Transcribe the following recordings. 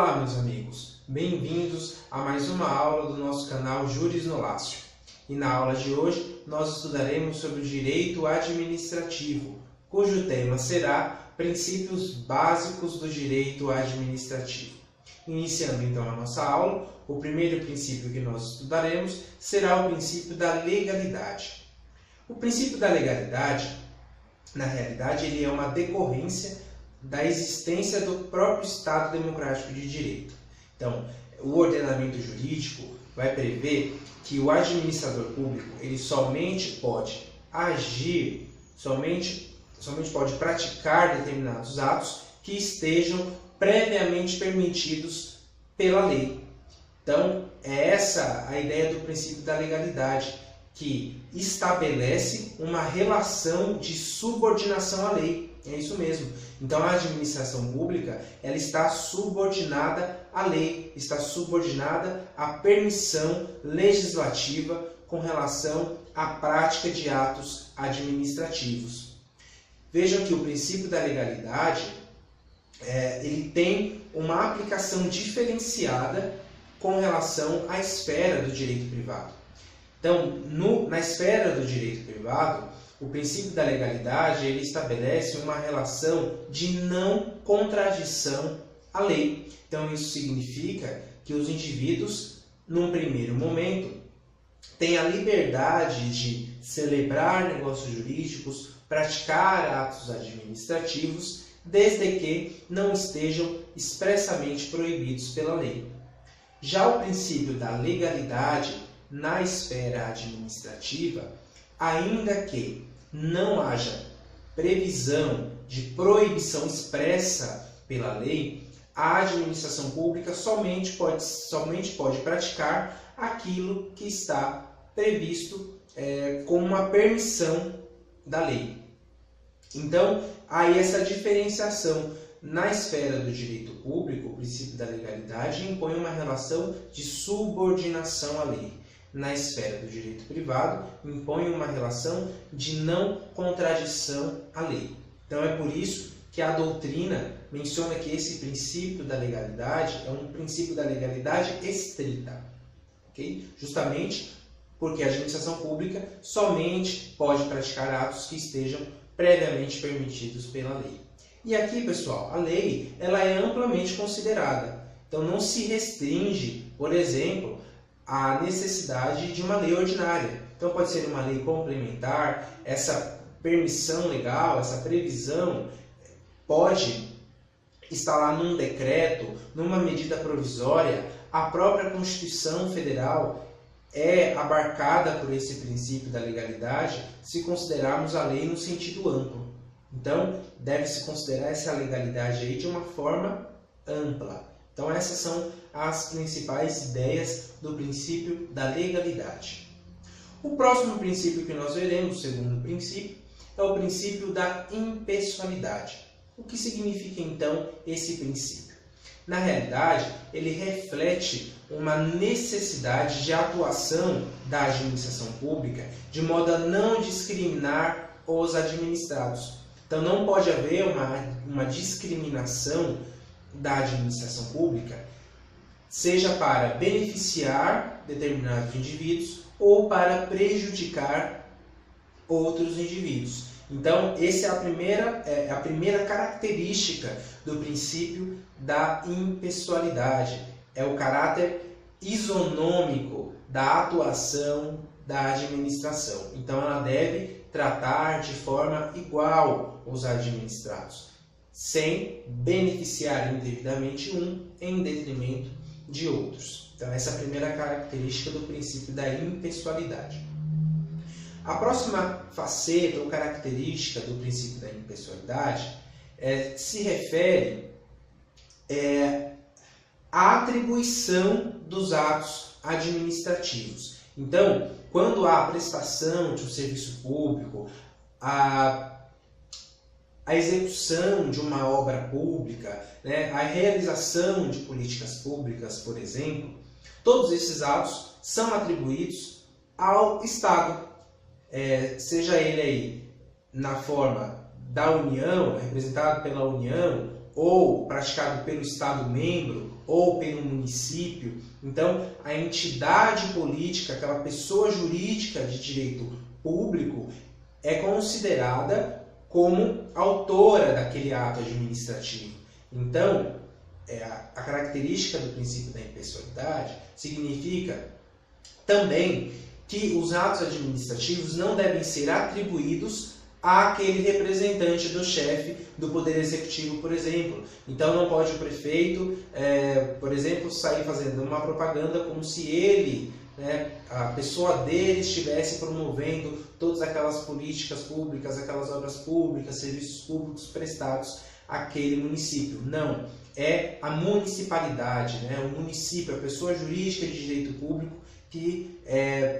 Olá, meus amigos, bem-vindos a mais uma aula do nosso canal Juris no Lácio. E na aula de hoje nós estudaremos sobre o direito administrativo, cujo tema será Princípios Básicos do Direito Administrativo. Iniciando então a nossa aula, o primeiro princípio que nós estudaremos será o princípio da legalidade. O princípio da legalidade, na realidade, ele é uma decorrência da existência do próprio Estado Democrático de Direito. Então, o ordenamento jurídico vai prever que o administrador público ele somente pode agir, somente pode praticar determinados atos que estejam previamente permitidos pela lei. Então, é essa a ideia do princípio da legalidade, que estabelece uma relação de subordinação à lei. É isso mesmo. Então, a administração pública ela está subordinada à lei, está subordinada à permissão legislativa com relação à prática de atos administrativos. Vejam que o princípio da legalidade ele tem uma aplicação diferenciada com relação à esfera do direito privado. Então, na esfera do direito privado, o princípio da legalidade ele estabelece uma relação de não contradição à lei. Então, isso significa que os indivíduos, num primeiro momento, têm a liberdade de celebrar negócios jurídicos, praticar atos administrativos, desde que não estejam expressamente proibidos pela lei. Já o princípio da legalidade na esfera administrativa, ainda que não haja previsão de proibição expressa pela lei, a administração pública somente pode praticar aquilo que está previsto com uma permissão da lei. Então, há essa diferenciação. Na esfera do direito público, o princípio da legalidade impõe uma relação de subordinação à lei. Na esfera do direito privado, impõe uma relação de não contradição à lei. Então, é por isso que a doutrina menciona que esse princípio da legalidade é um princípio da legalidade estrita. Okay? Justamente porque a administração pública somente pode praticar atos que estejam previamente permitidos pela lei. E aqui, pessoal, a lei ela é amplamente considerada. Então, não se restringe, por exemplo, a necessidade de uma lei ordinária. Então, pode ser uma lei complementar, essa permissão legal, essa previsão pode estar lá num decreto, numa medida provisória. A própria Constituição Federal é abarcada por esse princípio da legalidade se considerarmos a lei no sentido amplo. Então, deve-se considerar essa legalidade aí de uma forma ampla. Então, essas são as principais ideias do princípio da legalidade. O próximo princípio que nós veremos, o segundo princípio, é o princípio da impessoalidade. O que significa, então, esse princípio? Na realidade, ele reflete uma necessidade de atuação da administração pública de modo a não discriminar os administrados. Então, não pode haver uma discriminação da administração pública, seja para beneficiar determinados indivíduos ou para prejudicar outros indivíduos. Então, essa é a primeira característica do princípio da impessoalidade. É o caráter isonômico da atuação da administração. Então, ela deve tratar de forma igual os administrados, sem beneficiar indevidamente um em detrimento de outros. Então, essa é a primeira característica do princípio da impessoalidade. A próxima faceta ou característica do princípio da impessoalidade se refere à atribuição dos atos administrativos. Então, quando há a prestação de um serviço público, a execução de uma obra pública, a realização de políticas públicas, por exemplo, todos esses atos são atribuídos ao Estado, seja ele aí na forma da União, representado pela União, ou praticado pelo Estado membro ou pelo município, então a entidade política, aquela pessoa jurídica de direito público, é considerada como autora daquele ato administrativo. Então, a característica do princípio da impessoalidade significa também que os atos administrativos não devem ser atribuídos àquele representante do chefe do Poder Executivo, por exemplo. Então não pode o prefeito, por exemplo, sair fazendo uma propaganda como se ele, a pessoa dele, estivesse promovendo todas aquelas políticas públicas, aquelas obras públicas, serviços públicos prestados àquele município. Não, é a municipalidade, o município, a pessoa jurídica de direito público que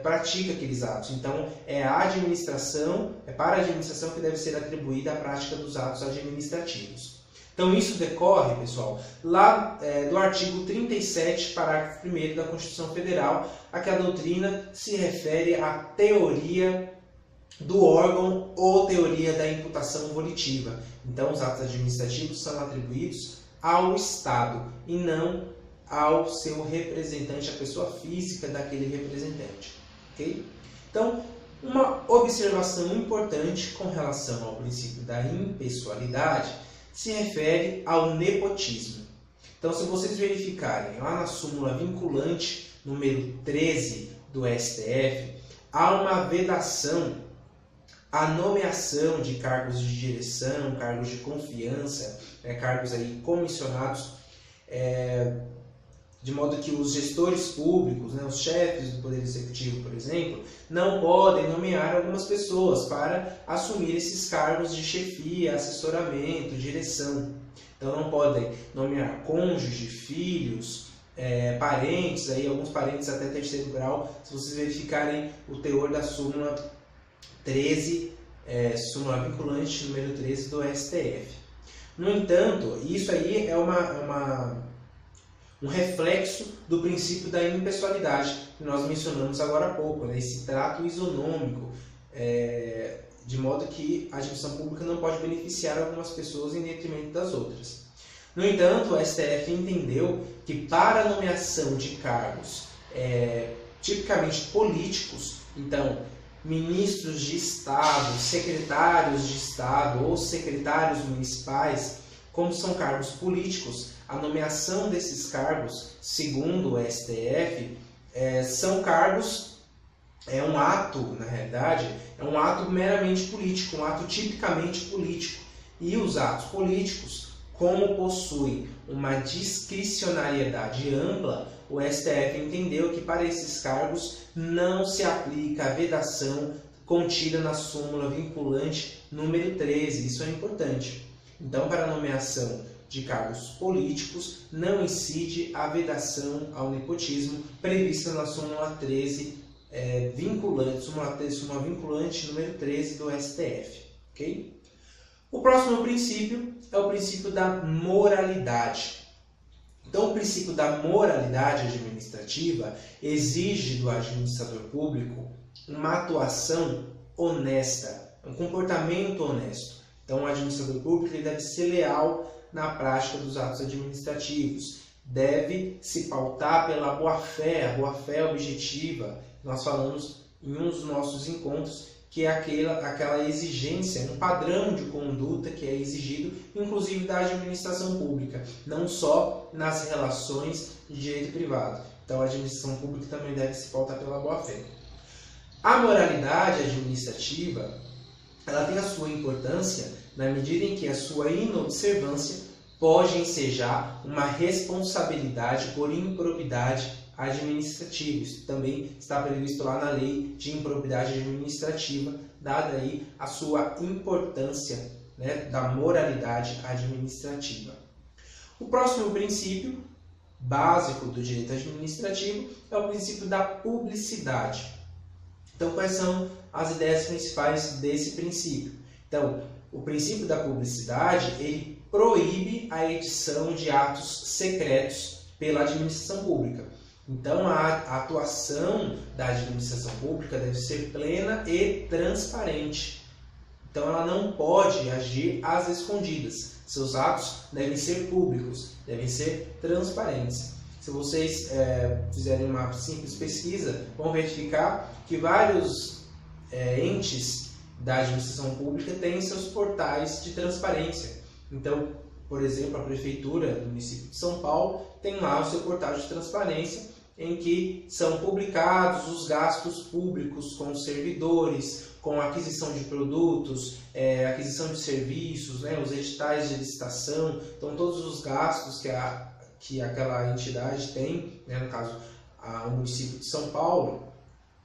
pratica aqueles atos. Então, é a administração, é para a administração que deve ser atribuída a prática dos atos administrativos. Então, isso decorre, pessoal, lá do artigo 37, parágrafo 1º da Constituição Federal, a que a doutrina se refere à teoria do órgão ou teoria da imputação volitiva. Então, os atos administrativos são atribuídos ao Estado e não ao seu representante, a pessoa física daquele representante. Okay? Então, uma observação importante com relação ao princípio da impessoalidade se refere ao nepotismo. Então, se vocês verificarem lá na súmula vinculante número 13 do STF, há uma vedação à nomeação de cargos de direção, cargos de confiança, cargos aí comissionados, de modo que os gestores públicos, os chefes do Poder Executivo, por exemplo, não podem nomear algumas pessoas para assumir esses cargos de chefia, assessoramento, direção. Então não podem nomear cônjuge, filhos, parentes, aí, alguns parentes até terceiro grau, se vocês verificarem o teor da súmula 13, súmula vinculante número 13 do STF. No entanto, isso aí é um reflexo do princípio da impessoalidade, que nós mencionamos agora há pouco, esse trato isonômico, de modo que a administração pública não pode beneficiar algumas pessoas em detrimento das outras. No entanto, o STF entendeu que para a nomeação de cargos tipicamente políticos, então, ministros de Estado, secretários de Estado ou secretários municipais, como são cargos políticos, a nomeação desses cargos, segundo o STF, são cargos, um ato, na realidade, é um ato meramente político, um ato tipicamente político. E os atos políticos, como possuem uma discricionariedade ampla, o STF entendeu que para esses cargos não se aplica a vedação contida na súmula vinculante número 13. Isso é importante. Então, para a nomeação de cargos políticos, não incide a vedação ao nepotismo prevista na súmula 13 súmula vinculante número 13 do STF. Okay? O próximo princípio é o princípio da moralidade. Então, o princípio da moralidade administrativa exige do administrador público uma atuação honesta, um comportamento honesto. Então, o administrador público ele deve ser leal na prática dos atos administrativos, deve se pautar pela boa-fé, a boa-fé objetiva. Nós falamos em um dos nossos encontros que é aquela exigência, um padrão de conduta que é exigido, inclusive da administração pública, não só nas relações de direito privado. Então, a administração pública também deve se pautar pela boa-fé. A moralidade administrativa, ela tem a sua importância na medida em que a sua inobservância pode ensejar uma responsabilidade por improbidade administrativa. Isso também está previsto lá na Lei de Improbidade Administrativa, dada aí a sua importância, da moralidade administrativa. O próximo princípio básico do direito administrativo é o princípio da publicidade. Então, quais são as ideias principais desse princípio? Então, o princípio da publicidade, ele proíbe a edição de atos secretos pela administração pública. Então, a atuação da administração pública deve ser plena e transparente. Então ela não pode agir às escondidas. Seus atos devem ser públicos, devem ser transparentes. Se vocês fizerem uma simples pesquisa, vão verificar que vários entes da administração pública têm seus portais de transparência. Então, por exemplo, a Prefeitura do município de São Paulo tem lá o seu portal de transparência, em que são publicados os gastos públicos com os servidores, com a aquisição de produtos, aquisição de serviços, os editais de licitação, então todos os gastos que aquela entidade tem, no caso o município de São Paulo.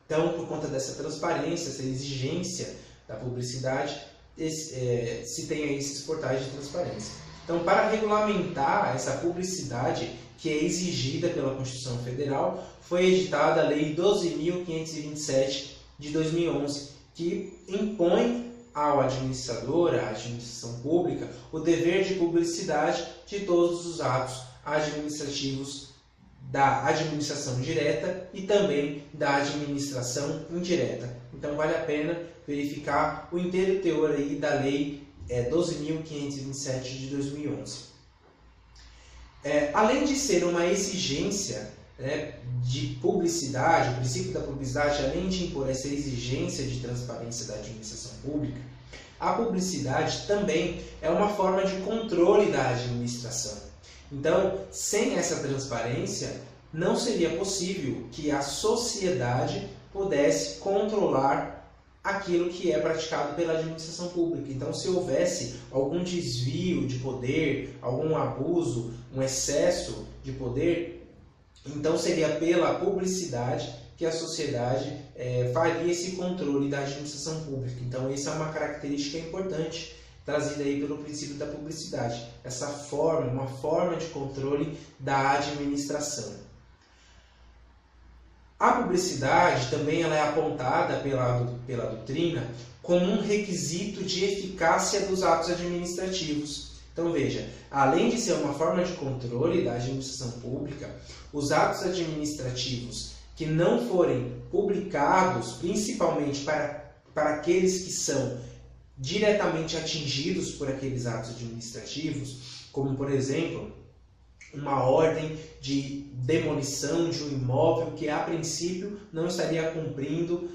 Então, por conta dessa transparência, essa exigência da publicidade, se tem aí esses portais de transparência. Então, para regulamentar essa publicidade que é exigida pela Constituição Federal, foi editada a Lei 12.527 de 2011, que impõe ao administrador, à administração pública, o dever de publicidade de todos os atos administrativos da administração direta e também da administração indireta. Então, vale a pena verificar o inteiro teor aí da Lei 12.527 de 2011. Além de ser uma exigência de publicidade, o princípio da publicidade, além de impor essa exigência de transparência da administração pública, a publicidade também é uma forma de controle da administração. Então, sem essa transparência, não seria possível que a sociedade pudesse controlar aquilo que é praticado pela administração pública. Então, se houvesse algum desvio de poder, algum abuso, um excesso de poder, então seria pela publicidade que a sociedade faria esse controle da administração pública. Então, essa é uma característica importante trazida aí pelo princípio da publicidade, essa forma, uma forma de controle da administração. A publicidade também ela é apontada pela doutrina como um requisito de eficácia dos atos administrativos. Então veja, além de ser uma forma de controle da administração pública, os atos administrativos que não forem publicados, principalmente para aqueles que são diretamente atingidos por aqueles atos administrativos, como por exemplo, uma ordem de demolição de um imóvel que a princípio não estaria cumprindo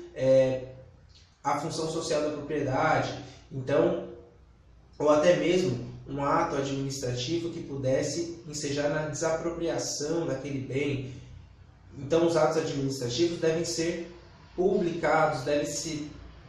a função social da propriedade, então, ou até mesmo um ato administrativo que pudesse ensejar na desapropriação daquele bem. Então, os atos administrativos devem ser publicados, deve-se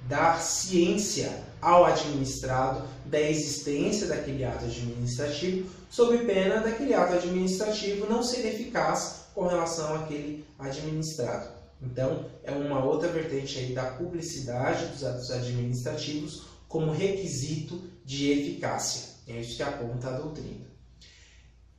dar ciência ao administrado da existência daquele ato administrativo, sob pena daquele ato administrativo não ser eficaz com relação àquele administrado. Então, é uma outra vertente aí da publicidade dos atos administrativos como requisito de eficácia. É isso que aponta a doutrina.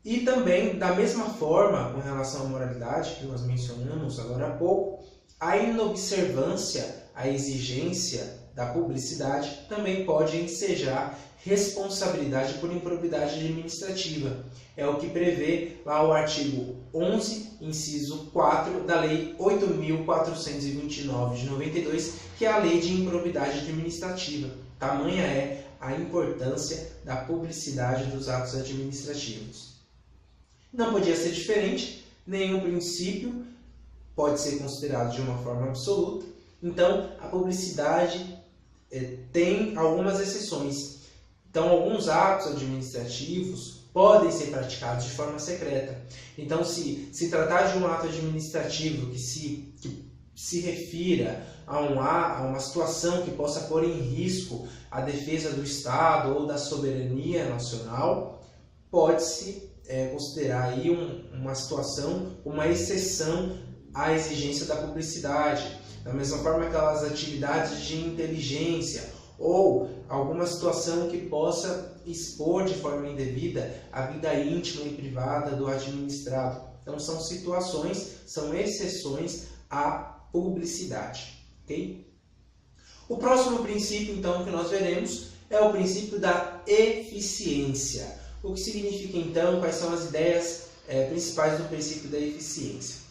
E também, da mesma forma, com relação à moralidade, que nós mencionamos agora há pouco, a inobservância, a exigência da publicidade também pode ensejar responsabilidade por improbidade administrativa. É o que prevê lá o artigo 11, inciso 4 da Lei 8.429 de 92, que é a Lei de Improbidade Administrativa. Tamanha é a importância da publicidade dos atos administrativos. Não podia ser diferente, nenhum princípio pode ser considerado de uma forma absoluta. Então, a publicidade tem algumas exceções. Então, alguns atos administrativos podem ser praticados de forma secreta. Então, se tratar de um ato administrativo que se refira a uma situação que possa pôr em risco a defesa do Estado ou da soberania nacional, pode-se considerar aí uma situação, uma exceção à exigência da publicidade. Da mesma forma, aquelas atividades de inteligência ou alguma situação que possa expor de forma indevida a vida íntima e privada do administrado. Então, são situações, são exceções à publicidade. Okay? O próximo princípio, então, que nós veremos é o princípio da eficiência. O que significa, então, quais são as ideias principais do princípio da eficiência?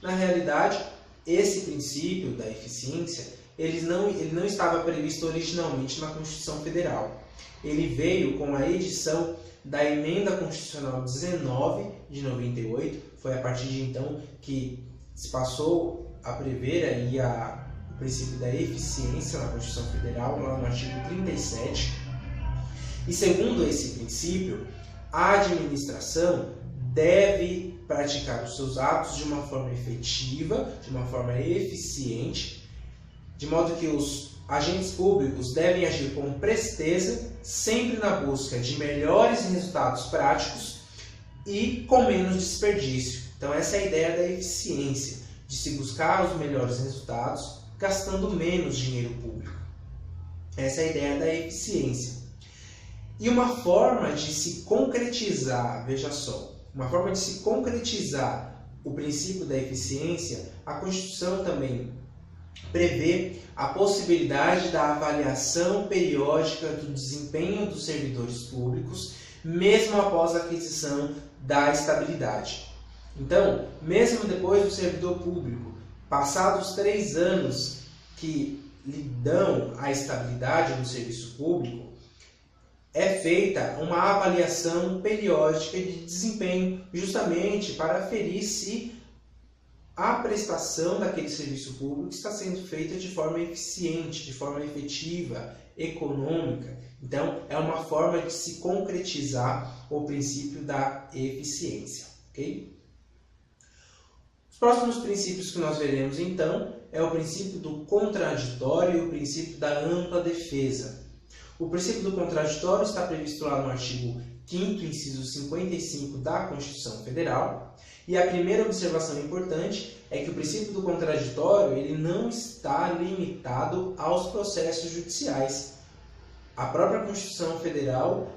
Na realidade, esse princípio da eficiência, ele não estava previsto originalmente na Constituição Federal. Ele veio com a edição da Emenda Constitucional 19 de 98, foi a partir de então que se passou a prever aí o princípio da eficiência na Constituição Federal, lá no artigo 37. E segundo esse princípio, a administração deve praticar os seus atos de uma forma efetiva, de uma forma eficiente, de modo que os agentes públicos devem agir com presteza, sempre na busca de melhores resultados práticos e com menos desperdício. Então essa é a ideia da eficiência, de se buscar os melhores resultados, gastando menos dinheiro público. Essa é a ideia da eficiência. E uma forma de se concretizar, veja só, uma forma de se concretizar o princípio da eficiência, a Constituição também prevê a possibilidade da avaliação periódica do desempenho dos servidores públicos, mesmo após a aquisição da estabilidade. Então, mesmo depois do servidor público, passados 3 anos que lhe dão a estabilidade no serviço público, é feita uma avaliação periódica de desempenho, justamente para aferir se a prestação daquele serviço público está sendo feita de forma eficiente, de forma efetiva, econômica. Então, é uma forma de se concretizar o princípio da eficiência. Okay? Os próximos princípios que nós veremos, então, é o princípio do contraditório e o princípio da ampla defesa. O princípio do contraditório está previsto lá no artigo 5º, inciso 55 da Constituição Federal. E a primeira observação importante é que o princípio do contraditório ele não está limitado aos processos judiciais. A própria Constituição Federal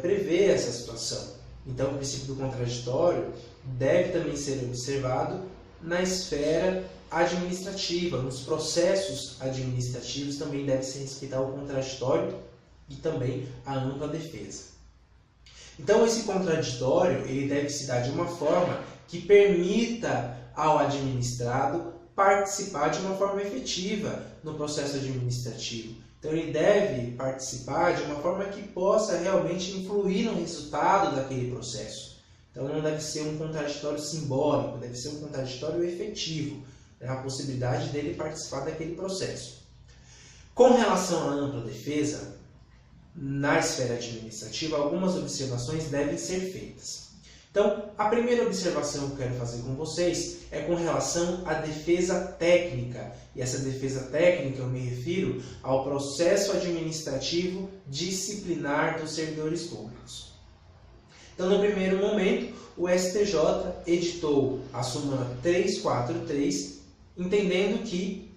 prevê essa situação. Então, o princípio do contraditório deve também ser observado na esfera administrativa, nos processos administrativos também deve se respeitar o contraditório e também a ampla defesa. Então, esse contraditório ele deve se dar de uma forma que permita ao administrado participar de uma forma efetiva no processo administrativo. Então, ele deve participar de uma forma que possa realmente influir no resultado daquele processo. Então, não deve ser um contraditório simbólico, deve ser um contraditório efetivo, né? A possibilidade dele participar daquele processo. Com relação à ampla defesa, na esfera administrativa, algumas observações devem ser feitas. Então, a primeira observação que eu quero fazer com vocês é com relação à defesa técnica. E essa defesa técnica eu me refiro ao processo administrativo disciplinar dos servidores públicos. Então, no primeiro momento, o STJ editou a súmula 343, entendendo que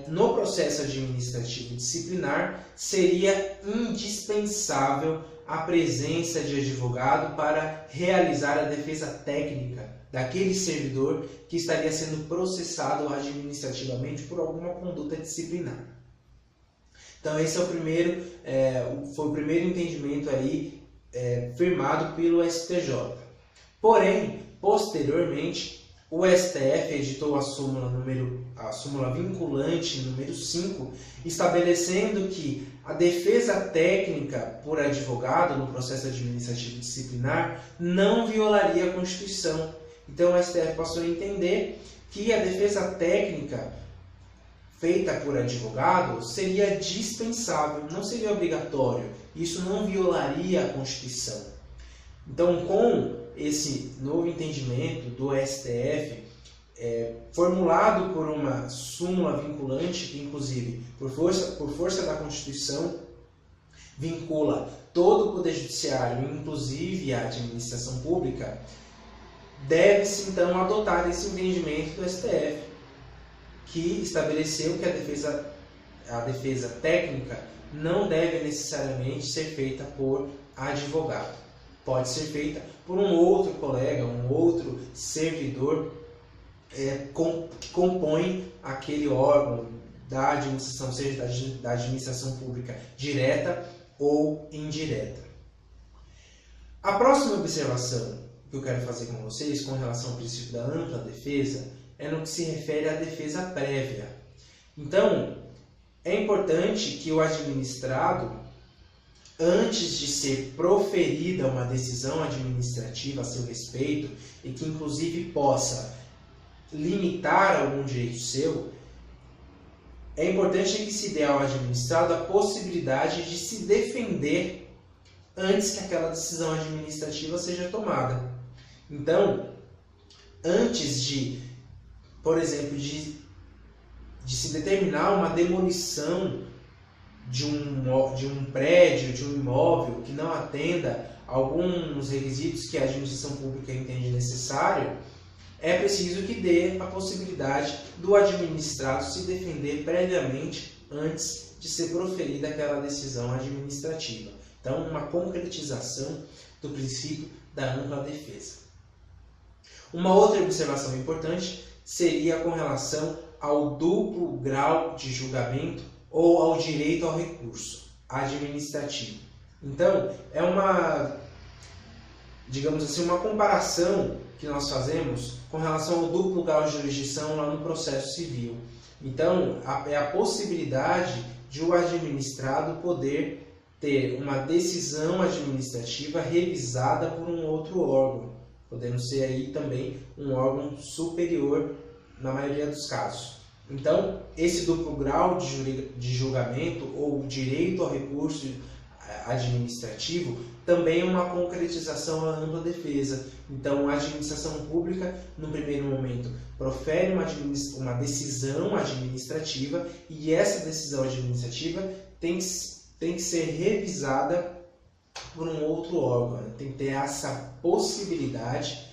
no processo administrativo disciplinar seria indispensável a presença de advogado para realizar a defesa técnica daquele servidor que estaria sendo processado administrativamente por alguma conduta disciplinar. Então esse foi o primeiro entendimento aí firmado pelo STJ. Porém, posteriormente, o STF editou a súmula vinculante número 5, estabelecendo que a defesa técnica por advogado no processo administrativo disciplinar não violaria a Constituição. Então o STF passou a entender que a defesa técnica feita por advogado seria dispensável, não seria obrigatório. Isso não violaria a Constituição. Então, com esse novo entendimento do STF, formulado por uma súmula vinculante, que inclusive, por força da Constituição, vincula todo o Poder Judiciário, inclusive a administração pública, deve-se então adotar esse entendimento do STF, que estabeleceu que a defesa técnica não deve necessariamente ser feita por advogado. Pode ser feita por um outro colega, um outro servidor que compõe aquele órgão da administração, seja da administração pública direta ou indireta. A próxima observação que eu quero fazer com vocês com relação ao princípio da ampla defesa é no que se refere à defesa prévia. Então, É importante que o administrado, antes de ser proferida uma decisão administrativa a seu respeito, e que inclusive possa limitar algum direito seu, é importante que se dê ao administrado a possibilidade de se defender antes que aquela decisão administrativa seja tomada. Então, antes de, por exemplo, de se determinar uma demolição de um prédio, de um imóvel que não atenda alguns requisitos que a administração pública entende necessário, é preciso que dê a possibilidade do administrado se defender previamente antes de ser proferida aquela decisão administrativa. Então, uma concretização do princípio da ampla defesa. Uma outra observação importante seria com relação ao duplo grau de julgamento ou ao direito ao recurso administrativo. Então, é digamos assim, uma comparação que nós fazemos com relação ao duplo grau de jurisdição lá no processo civil. Então, é a possibilidade de o administrado poder ter uma decisão administrativa revisada por um outro órgão, podendo ser aí também um órgão superior na maioria dos casos. Então, esse duplo grau de julgamento ou direito ao recurso administrativo também é uma concretização à ampla defesa. Então, a administração pública, no primeiro momento, profere uma decisão administrativa e essa decisão administrativa tem que ser revisada por um outro órgão. Tem que ter essa possibilidade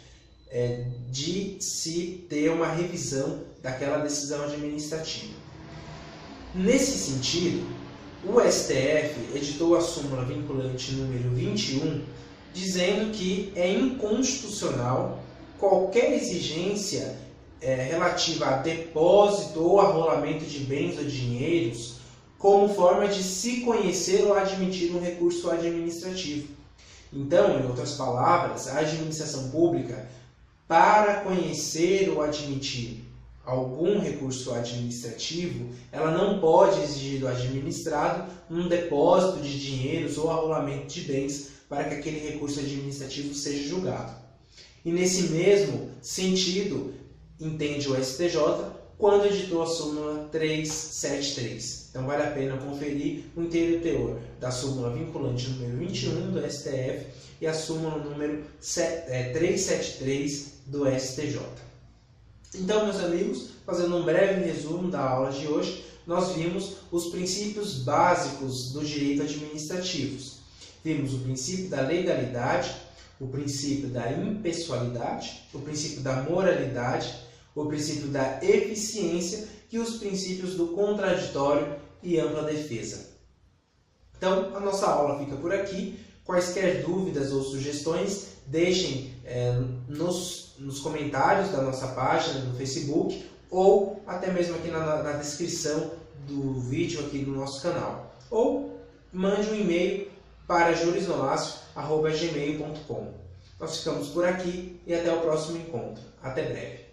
de se ter uma revisão daquela decisão administrativa. Nesse sentido, o STF editou a súmula vinculante número 21, dizendo que é inconstitucional qualquer exigência relativa a depósito ou arrolamento de bens ou dinheiros como forma de se conhecer ou admitir um recurso administrativo. Então, em outras palavras, a administração pública, para conhecer ou admitir algum recurso administrativo, ela não pode exigir do administrado um depósito de dinheiros ou arrolamento de bens para que aquele recurso administrativo seja julgado. E nesse mesmo sentido, entende o STJ quando editou a súmula 373. Então vale a pena conferir o inteiro teor da súmula vinculante número 21 do STF e a súmula número 373 do STJ. Então, meus amigos, fazendo um breve resumo da aula de hoje, nós vimos os princípios básicos do direito administrativo. Vimos o princípio da legalidade, o princípio da impessoalidade, o princípio da moralidade, o princípio da eficiência e os princípios do contraditório e ampla defesa. Então, a nossa aula fica por aqui. Quaisquer dúvidas ou sugestões, deixem nos comentários da nossa página no Facebook ou até mesmo aqui na descrição do vídeo aqui no nosso canal. Ou mande um e-mail para jurisnolácio@gmail.com. Nós ficamos por aqui e até o próximo encontro. Até breve.